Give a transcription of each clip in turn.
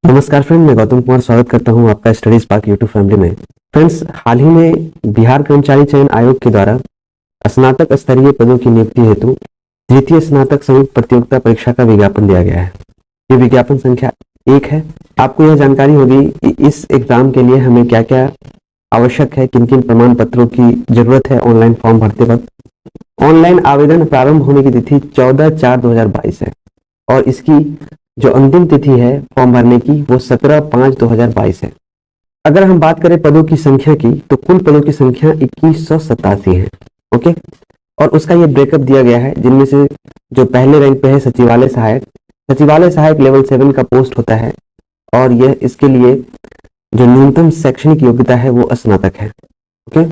नमस्कार फ्रेंड, मैं गौतम कुमार स्वागत करता हूं आपका स्टडी स्पार्क यूट्यूब फैमिली में। फ्रेंड्स, हाल ही में बिहार कर्मचारी चयन आयोग के द्वारा स्नातक स्तरीय पदों की नियुक्ति हेतु द्वितीय स्नातक संयुक्त प्रतियोगिता परीक्षा का विज्ञापन दिया गया है। ये विज्ञापन संख्या 1 है। आपको यह जानकारी होगी कि इस एग्जाम के लिए हमें क्या क्या आवश्यक है, किन किन प्रमाण पत्रों की जरूरत है ऑनलाइन फॉर्म भरते वक्त। ऑनलाइन आवेदन प्रारंभ होने की तिथि 14/4/2022 है और इसकी जो अंतिम तिथि है फॉर्म भरने की वो 17/5/2022 है। अगर हम बात करें पदों की संख्या की तो कुल पदों की संख्या 2187 है। ओके, और उसका ये ब्रेकअप दिया गया है, जिनमें से जो पहले रैंक पे है सचिवालय सहायक लेवल 7 का पोस्ट होता है और यह इसके लिए जो न्यूनतम शैक्षणिक योग्यता है वो स्नातक है। ओके,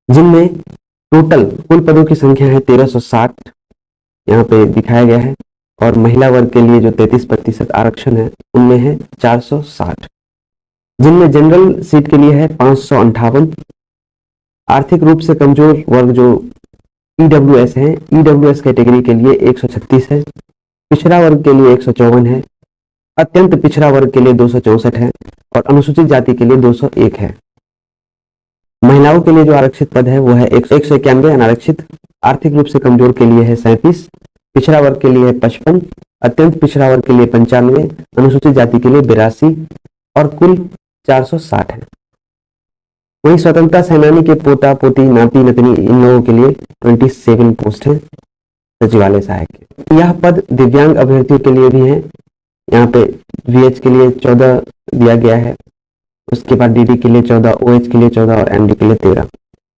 जिनमें टोटल कुल पदों की संख्या है 1360 यहाँ पे दिखाया गया है और महिला वर्ग के लिए जो 33% आरक्षण है उनमें है 460, जिनमें जनरल सीट के लिए है 558। आर्थिक रूप से कमजोर वर्ग जो ईडब्ल्यूएस है, ईडब्ल्यूएस कैटेगरी के लिए 136 है, पिछड़ा वर्ग के लिए 154 है, अत्यंत पिछड़ा वर्ग के लिए 264 है और अनुसूचित जाति के लिए 201 है। महिलाओं के लिए जो आरक्षित पद है वो है 191 अनारक्षित, आर्थिक रूप से कमजोर के लिए है 37, पिछड़ा वर्ग के लिए 55, अत्यंत पिछड़ा वर्ग के लिए 95, अनुसूचित जाति के लिए 82 और कुल 460 है। वहीं स्वतंत्रता सेनानी के पोता पोती नाती नतनी इन लोगों के लिए 27 पोस्ट है सचिवालय सहायक के। यह पद दिव्यांग अभ्यर्थियों के लिए भी है। यहाँ पे वीएच के लिए 14 दिया गया है, उसके बाद डीडी के लिए 14, ओएच के लिए 14 और एमडी के लिए 13।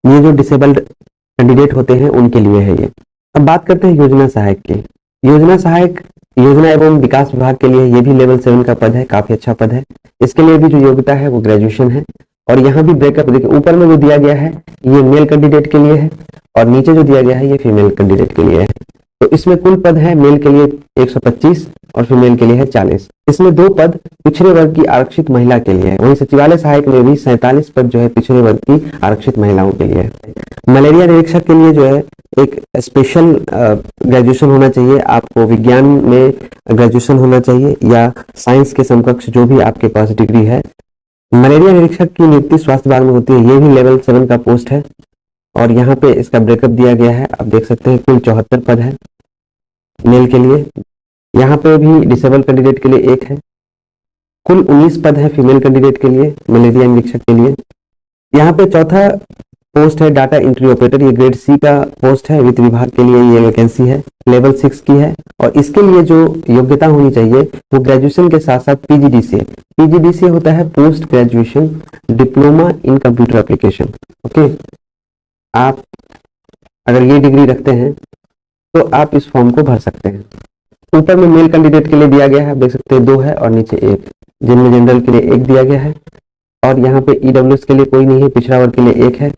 ये जो डिसेबल्ड कैंडिडेट होते हैं उनके लिए है ये। अब बात करते हैं योजना सहायक की। योजना सहायक योजना एवं विकास विभाग के लिए ये भी लेवल 7 का पद है, काफी अच्छा पद है। इसके लिए भी जो योग्यता है वो ग्रेजुएशन है और यहाँ भी ब्रेकअप देखिए, ऊपर में जो दिया गया है ये मेल कैंडिडेट के लिए है और नीचे जो दिया गया है ये फीमेल कैंडिडेट के लिए है। तो इसमें कुल पद है मेल के लिए 125 और फीमेल के लिए है 40। इसमें 2 पद पिछड़े वर्ग की आरक्षित महिला के लिए है। वहीं सचिवालय सहायक में भी 47 पद जो है पिछड़े वर्ग की आरक्षित महिलाओं के लिए है। मलेरिया निरीक्षक के लिए जो है एक स्पेशल ग्रेजुएशन होना चाहिए, आपको विज्ञान में ग्रेजुएशन होना चाहिए या साइंस के समकक्ष जो भी आपके पास डिग्री है। मलेरिया निरीक्षक की नियुक्ति स्वास्थ्य विभाग में होती है। ये भी लेवल 7 का पोस्ट है और यहाँ पे इसका ब्रेकअप दिया गया है। आप देख सकते हैं कुल 74 पद है मेल के लिए। यहाँ पे भी डिसेबल कैंडिडेट के लिए 1 है। कुल 19 पद है फीमेल कैंडिडेट के लिए, मलेरिया निरीक्षक के लिए। यहाँ पे चौथा पोस्ट है डाटा एंट्री ऑपरेटर, ये ग्रेड सी का पोस्ट है। वित्त विभाग के लिए ये वैकेंसी है, लेवल 6 की है और इसके लिए जो योग्यता होनी चाहिए वो ग्रेजुएशन के साथ साथ पीजीडीसीए। पीजीडीसीए होता है post graduation diploma in computer application. Okay, आप अगर ये डिग्री रखते हैं तो आप इस फॉर्म को भर सकते हैं। ऊपर में मेल कैंडिडेट के लिए दिया गया है, देख सकते हैं 2 है और नीचे 1, जिनमें जनरल के लिए 1 दिया गया है और यहाँ पे ईडब्ल्यूएस के लिए कोई नहीं है, पिछड़ा वर्ग के लिए 1 है।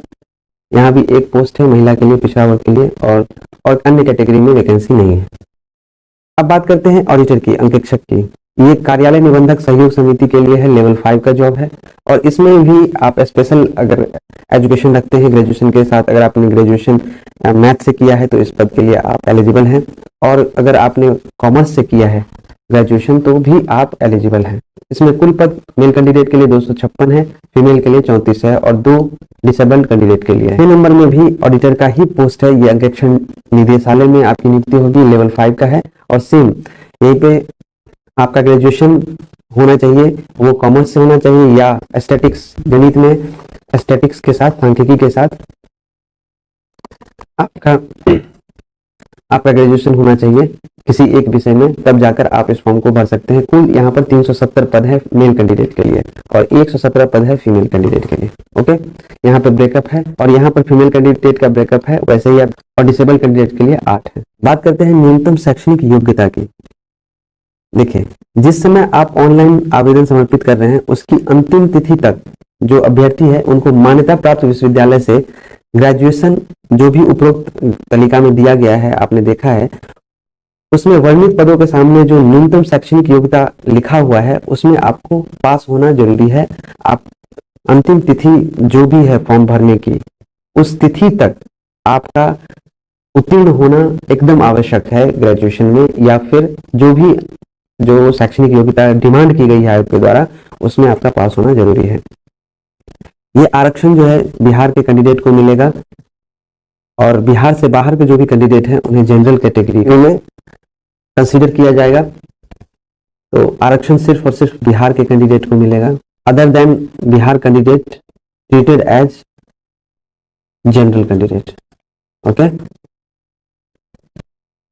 यहाँ भी 1 पोस्ट है महिला के लिए, पिछड़ा वर्ग के लिए और अन्य कैटेगरी में वैकेंसी नहीं है। अब बात करते हैं ऑडिटर की, अंकेक्षक की। ये कार्यालय निबंधक सहयोग समिति के लिए है, लेवल 5 का जॉब है और इसमें भी आप स्पेशल अगर एजुकेशन रखते हैं ग्रेजुएशन के साथ, अगर आपने ग्रेजुएशन मैथ से किया है तो इस पद के लिए आप एलिजिबल हैं और अगर आपने कॉमर्स से किया है ग्रेजुएशन तो भी आप एलिजिबल हैं। इसमें कुल पद मेल कैंडिडेट के लिए 256 है, फीमेल के लिए 34 है और 2 डिसेबल्ड कैंडिडेट के लिए। 6 नंबर में भी ऑडिटर का ही पोस्ट है। ये अंकेक्षण निदेशालय में आपकी नियुक्ति होगी, लेवल 5 का है और सेम यहीं पे आपका ग्रेजुएशन होना चाहिए, वो कॉमर्स से होना चाहिए या स्टैटिक्स, गणित में स्टैटिक्स के साथ, सांख्यिकी के साथ आपका ग्रेजुएशन होना चाहिए किसी एक विषय में, तब जाकर आप इस फॉर्म को भर सकते हैं। कुल यहाँ पर 370 पद है मेल कैंडिडेट के लिए और 117 पद है फीमेल कैंडिडेट के लिए। ओके, यहाँ पर ब्रेकअप है और यहाँ पर फीमेल कैंडिडेट का ब्रेकअप है वैसे ही और डिसेबल कैंडिडेट के लिए 8 है। बात करते हैं न्यूनतम शैक्षणिक योग्यता की। देखिए, जिस समय आप ऑनलाइन आवेदन समर्पित कर रहे हैं उसकी अंतिम तिथि तक जो अभ्यर्थी है उनको मान्यता प्राप्त विश्वविद्यालय से ग्रेजुएशन जो भी उपरोक्त तालिका में दिया गया है, आपने देखा है, उसमें वर्णित पदों के सामने जो न्यूनतम शैक्षणिक योग्यता लिखा हुआ है उसमें आपको पास होना जरूरी है। आप अंतिम तिथि जो भी है फॉर्म भरने की, उस तिथि तक आपका उत्तीर्ण होना एकदम आवश्यक है ग्रेजुएशन में, या फिर जो भी जो शैक्षणिक योग्यता डिमांड की गई है आयोग के द्वारा, उसमें आपका पास होना जरूरी है। ये आरक्षण जो है बिहार के कैंडिडेट को मिलेगा, और बिहार से बाहर के जो भी कैंडिडेट हैं उन्हें जनरल कैटेगरी में कंसीडर किया जाएगा। तो आरक्षण सिर्फ और सिर्फ बिहार के कैंडिडेट को मिलेगा। Other than Bihar candidate treated as general candidate. Okay,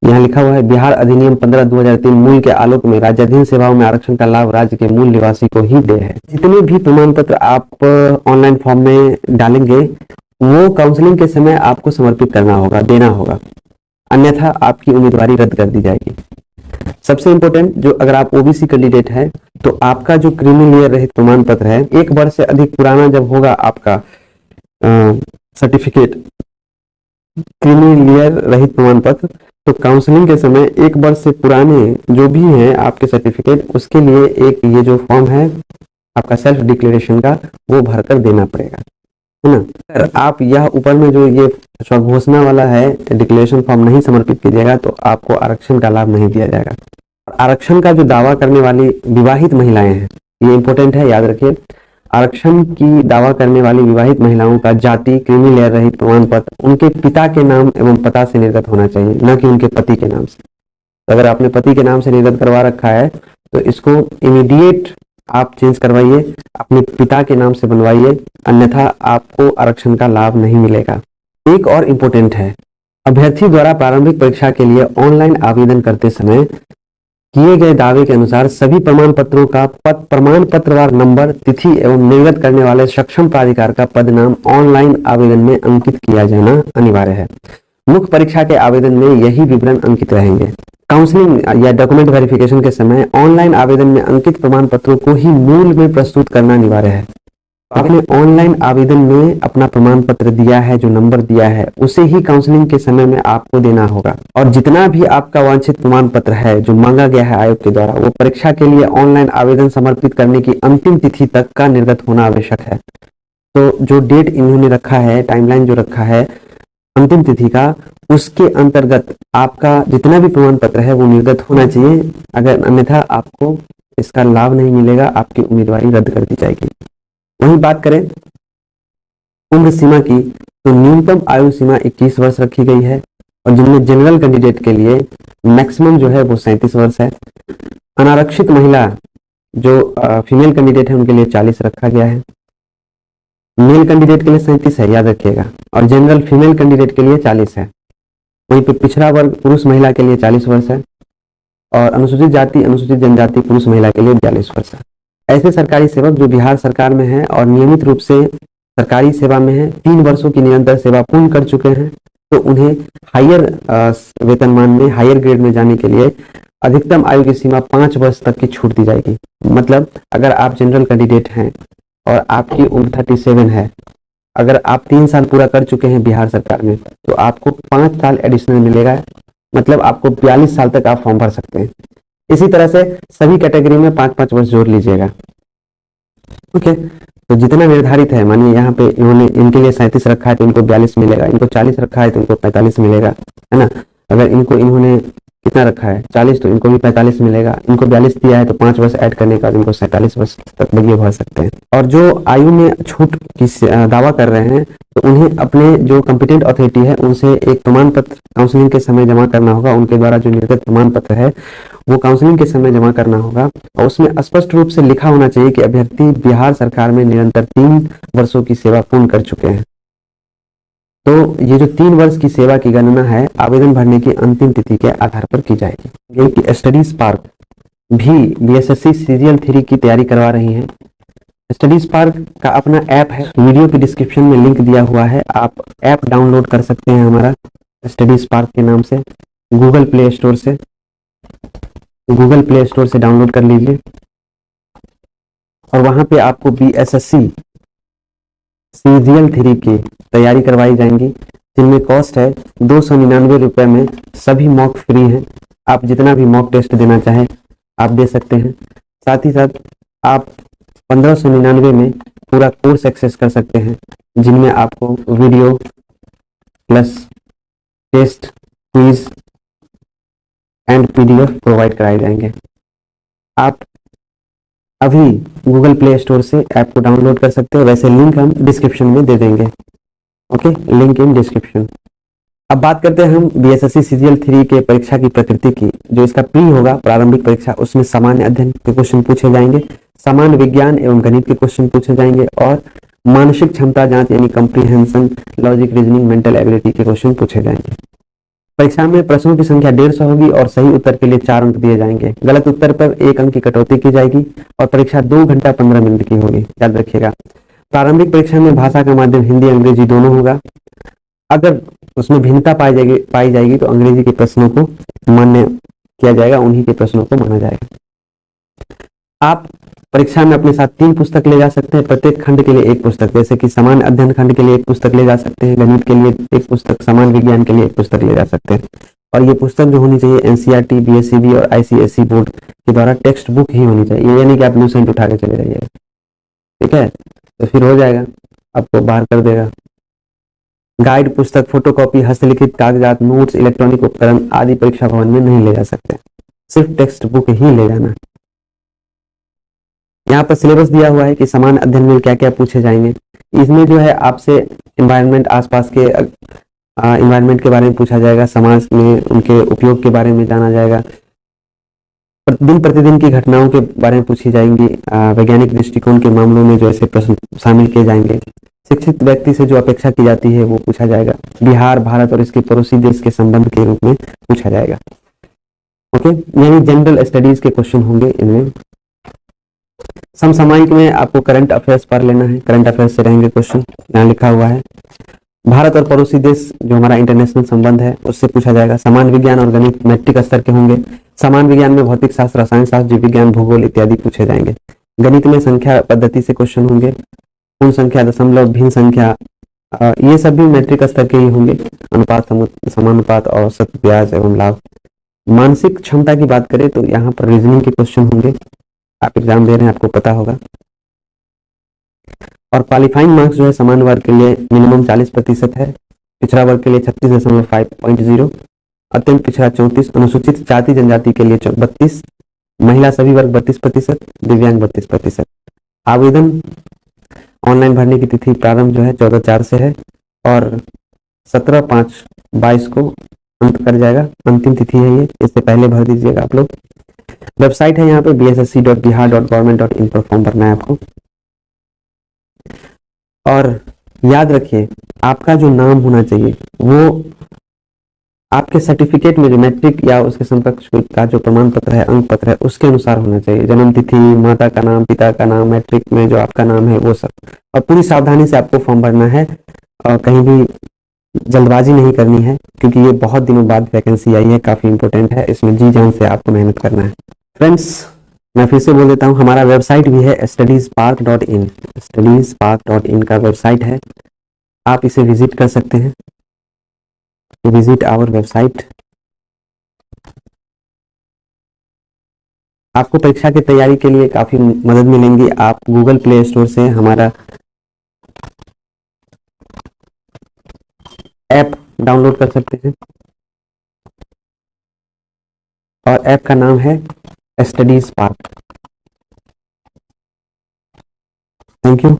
यहाँ लिखा हुआ है बिहार अधिनियम 15/2003 मूल के आलोक में राज्याधीन सेवाओं में आरक्षण का लाभ राज्य के मूल निवासी को ही दे है। जितने भी प्रमाण पत्र आप ऑनलाइन फॉर्म में डालेंगे वो काउंसलिंग के समय आपको समर्पित करना होगा, देना होगा, अन्यथा आपकी उम्मीदवारी रद्द कर दी जाएगी। सबसे इंपॉर्टेंट, जो अगर आप ओबीसी कैंडिडेट है तो आपका जो क्रीमी लेयर रहित प्रमाण पत्र है, 1 वर्ष से अधिक पुराना जब होगा आपका सर्टिफिकेट, क्रीमी लेयर रहित प्रमाण पत्र, तो काउंसलिंग के समय 1 वर्ष से पुराने जो भी हैं आपके सर्टिफिकेट, उसके लिए एक ये जो फॉर्म है आपका सेल्फ डिक्लेरेशन का, वो भरकर देना पड़ेगा, है ना। अगर आप यह ऊपर में जो ये स्वघोषणा वाला है डिक्लेरेशन फॉर्म नहीं समर्पित कीजिएगा तो आपको आरक्षण का लाभ नहीं दिया जाएगा। आरक्षण का जो दावा करने वाली विवाहित महिलाएं हैं, ये इंपॉर्टेंट है, याद रखिए। आरक्षण की दावा करने वाली विवाहित महिलाओं का जाति क्रीमी लेयर रहित प्रमाण पत्र उनके पिता के नाम एवं पता से निर्गत होना चाहिए, न कि उनके पति के नाम से। तो अगर आपने पति के नाम से निर्गत करवा रखा है तो इसको इमीडिएट आप चेंज करवाइए, अपने पिता के नाम से बनवाइए, अन्यथा आपको आरक्षण का लाभ नहीं मिलेगा। एक और इम्पोर्टेंट है, अभ्यर्थी द्वारा प्रारंभिक परीक्षा के लिए ऑनलाइन आवेदन करते समय किए गए दावे के अनुसार सभी प्रमाण पत्रों का प्रमाण पत्रवार नंबर, तिथि एवं निर्गत करने वाले सक्षम प्राधिकार का पद नाम ऑनलाइन आवेदन में अंकित किया जाना अनिवार्य है। मुख्य परीक्षा के आवेदन में यही विवरण अंकित रहेंगे। काउंसलिंग या डॉक्यूमेंट वेरिफिकेशन के समय ऑनलाइन आवेदन में अंकित प्रमाण पत्रों को ही मूल में प्रस्तुत करना अनिवार्य है। आपने ऑनलाइन आवेदन में अपना प्रमाण पत्र दिया है, जो नंबर दिया है, उसे ही काउंसलिंग के समय में आपको देना होगा। और जितना भी आपका वांछित प्रमाण पत्र है जो मांगा गया है आयोग के द्वारा, वो परीक्षा के लिए ऑनलाइन आवेदन समर्पित करने की अंतिम तिथि तक का निर्गत होना आवश्यक है। तो जो डेट इन्होंने रखा है, टाइमलाइन जो रखा है अंतिम तिथि का, उसके अंतर्गत आपका जितना भी प्रमाण पत्र है वो निर्गत होना चाहिए, अगर अन्यथा आपको इसका लाभ नहीं मिलेगा, आपकी उम्मीदवारी रद्द कर दी जाएगी। वहीं बात करें उम्र सीमा की, तो न्यूनतम आयु सीमा 21 वर्ष रखी गई है, और जिनमें जनरल कैंडिडेट के लिए मैक्सिमम जो है वो 37 वर्ष है। अनारक्षित महिला जो फीमेल कैंडिडेट है उनके लिए 40 रखा गया है। मेल कैंडिडेट के लिए 37 है, याद रखिएगा, और जनरल फीमेल कैंडिडेट के लिए 40 है। वहीं पे पिछड़ा वर्ग पुरुष महिला के लिए 40 वर्ष है, और अनुसूचित जाति अनुसूचित जनजाति पुरुष महिला के लिए 42 वर्ष है। ऐसे सरकारी सेवक जो बिहार सरकार में हैं और नियमित रूप से सरकारी सेवा में हैं, 3 वर्षों की निरंतर सेवा पूर्ण कर चुके हैं, तो उन्हें हायर वेतनमान में, हायर ग्रेड में जाने के लिए अधिकतम आयु की सीमा 5 वर्ष तक की छूट दी जाएगी। मतलब अगर आप जनरल कैंडिडेट हैं और आपकी उम्र 37 है, अगर आप 3 साल पूरा कर चुके हैं बिहार सरकार में, तो आपको 5 साल एडिशनल मिलेगा, मतलब आपको 42 साल तक आप फॉर्म भर सकते हैं। इसी तरह से सभी कैटेगरी में 5-5 वर्ष जोड़ लीजिएगा। ओके, तो जितना निर्धारित है, मानिए यहाँ पे इन्होंने इनके लिए 37 रखा है तो इनको 42 मिलेगा, इनको 40 रखा है तो इनको 45 मिलेगा, है ना। अगर इनको इन्होंने कितना रखा है 40, तो इनको भी 45 मिलेगा। इनको 42 दिया है तो 5 वर्ष ऐड करने के बाद इनको 47 वर्ष तक ये भर सकते हैं। और जो आयु में छूट की दावा कर रहे हैं, तो उन्हें अपने जो कॉम्पिटेंट अथॉरिटी है उनसे एक प्रमाण पत्र काउंसलिंग के समय जमा करना होगा। उनके द्वारा जो निर्गत प्रमाण पत्र है वो काउंसलिंग के समय जमा करना होगा, और उसमें स्पष्ट रूप से लिखा होना चाहिए कि अभ्यर्थी बिहार सरकार में निरंतर 3 वर्षों की सेवा पूर्ण कर चुके हैं। तो ये जो 3 वर्ष की सेवा की गणना है आवेदन भरने की अंतिम तिथि के आधार पर की जाएगी। कि स्टडी स्पार्क भी बीएसएससी सीरियल 3 की तैयारी करवा रही है। स्टडी स्पार्क का अपना ऐप है, वीडियो की डिस्क्रिप्शन में लिंक दिया हुआ है, आप ऐप डाउनलोड कर सकते हैं हमारा स्टडी स्पार्क के नाम से, गूगल प्ले स्टोर से डाउनलोड कर लीजिए। और वहां पे आपको बीएसएससी सीरियल 3 की तैयारी करवाई जाएंगी, जिनमें कॉस्ट है 299 रुपए में, सभी मॉक फ्री हैं। आप जितना भी मॉक टेस्ट देना चाहें आप दे सकते हैं। साथ ही साथ आप 1599 में पूरा कोर्स एक्सेस कर सकते हैं, जिनमें आपको video plus test, quiz and PDF provide कराए जाएंगे। आप अभी गूगल प्ले स्टोर से ऐप को डाउनलोड कर सकते हो। वैसे लिंक हम डिस्क्रिप्शन में दे देंगे। Okay, link in description. अब बात करते हैं हम बीएसएससी सीजीएल 3 के परीक्षा की प्रकृति की। जो इसका प्री होगा प्रारंभिक परीक्षा, उसमें सामान्य अध्ययन के क्वेश्चन पूछे जाएंगे, सामान्य विज्ञान एवं गणित के क्वेश्चन पूछे जाएंगे और मानसिक क्षमता जांच यानी comprehension, logic, reasoning, mental ability के क्वेश्चन पूछे जाएंगे। परीक्षा में प्रश्नों की संख्या 150 होगी और सही उत्तर के लिए 4 अंक दिए जाएंगे। गलत उत्तर पर 1 अंक की कटौती की जाएगी और परीक्षा 2 घंटा 15 मिनट की होगी, याद रखिएगा। प्रारंभिक परीक्षा में भाषा का माध्यम हिंदी अंग्रेजी दोनों होगा। अगर उसमें भिन्नता पाई जाएगी तो अंग्रेजी के प्रश्नों को मान्य किया जाएगा, उन्हीं के प्रश्नों को माना जाएगा। आप परीक्षा में अपने साथ 3 पुस्तक ले जा सकते हैं, प्रत्येक खंड के लिए 1 पुस्तक। जैसे कि सामान्य अध्ययन खंड के लिए 1 पुस्तक ले जा सकते हैं, गणित के लिए 1 पुस्तक, सामान्य विज्ञान के लिए 1 पुस्तक ले जा सकते हैं। और ये पुस्तक जो होनी चाहिए एनसीईआरटी, बीएसईबी और आईसीएसई बोर्ड के द्वारा टेक्स्ट बुक ही होनी चाहिए। ये नहीं कि आप लूसेंट उठा के चले जाइएगा, ठीक है, तो फिर हो जाएगा, आपको बाहर कर देगा। गाइड पुस्तक, फोटोकॉपी, हस्तलिखित कागजात, नोट्स, इलेक्ट्रॉनिक उपकरण आदि परीक्षा भवन में नहीं ले जा सकते, सिर्फ टेक्स्ट बुक ही ले जाना। यहाँ पर सिलेबस दिया हुआ है कि समान अध्ययन में क्या क्या पूछे जाएंगे। इसमें जो है आपसे एनवायरनमेंट, आसपास के एनवायरनमेंट के बारे में पूछा जाएगा, समाज में उनके उपयोग के बारे में जाना जाएगा, दिन प्रतिदिन की घटनाओं के बारे में पूछी जाएंगी, वैज्ञानिक दृष्टिकोण के मामलों में जो ऐसे प्रश्न शामिल किए जाएंगे, शिक्षित व्यक्ति से जो अपेक्षा की जाती है वो पूछा जाएगा, बिहार, भारत और इसके पड़ोसी देश के संबंध के रूप में पूछा जाएगा। ओके, यानी जनरल स्टडीज के क्वेश्चन होंगे इनमें। समसामयिक में आपको करंट अफेयर्स पढ़ लेना है, करंट अफेयर्स से रहेंगे क्वेश्चन, यहाँ लिखा हुआ है। भारत और पड़ोसी देश जो हमारा इंटरनेशनल संबंध है उससे पूछा जाएगा। सामान्य विज्ञान और गणित मैट्रिक स्तर के होंगे। सामान्य विज्ञान में भौतिक शास्त्र, रसायन शास्त्र, जीव विज्ञान, भूगोल इत्यादि पूछे जाएंगे। गणित में संख्या पद्धति से क्वेश्चन होंगे, पूर्ण संख्या, दशमलव, भिन्न संख्या, ये सब भी मैट्रिक स्तर के ही होंगे। अनुपात, समानुपात, औसत, ब्याज एवं लाभ। मानसिक क्षमता की बात करें तो यहाँ पर रीजनिंग के क्वेश्चन होंगे। आप एग्जाम दे रहे हैं, आपको पता होगा। और क्वालिफाइंग मार्क्स जो है सामान्य वर्ग के लिए मिनिमम 40% है, पिछड़ा वर्ग के लिए 36.5.0, अत्यंत पिछड़ा 34, अनुसूचित जाति जनजाति के लिए 32, महिला सभी वर्ग 32%, दिव्यांग 32%। आवेदन ऑनलाइन भरने की तिथि प्रारंभ जो है 14/4 से है और 17/5/22 को अंत कर जाएगा। अंतिम तिथि है ये, इससे पहले भर दीजिएगा आप लोग। वेबसाइट है यहाँ पे bssc.bihar.government.in पर फॉर्म भरना है आपको। और याद रखिए आपका जो नाम होना चाहिए वो आपके सर्टिफिकेट में, जो मैट्रिक या उसके समकक्ष का जो प्रमाण पत्र है, अंक पत्र है, उसके अनुसार होना चाहिए। जन्म तिथि, माता का नाम, पिता का नाम, मैट्रिक में जो आपका नाम है वो सब। और पूरी सावधानी से आपको फॉर्म भरना है और कहीं भी जल्दबाजी नहीं करनी है, क्योंकि ये बहुत दिनों बाद वैकेंसी आई है, काफी इंपॉर्टेंट है, इसमें जी जान से आपको मेहनत करना है। फ्रेंड्स, मैं फिर से बोल देता हूँ, हमारा वेबसाइट भी है studyspark.in, studyspark.in का वेबसाइट है, आप इसे विजिट कर सकते हैं। Visit our website. आपको परीक्षा की तैयारी के लिए काफी मदद मिलेंगी। आप गूगल प्ले स्टोर से हमारा ऐप डाउनलोड कर सकते हैं और ऐप का नाम है स्टडी स्पार्क। Thank you.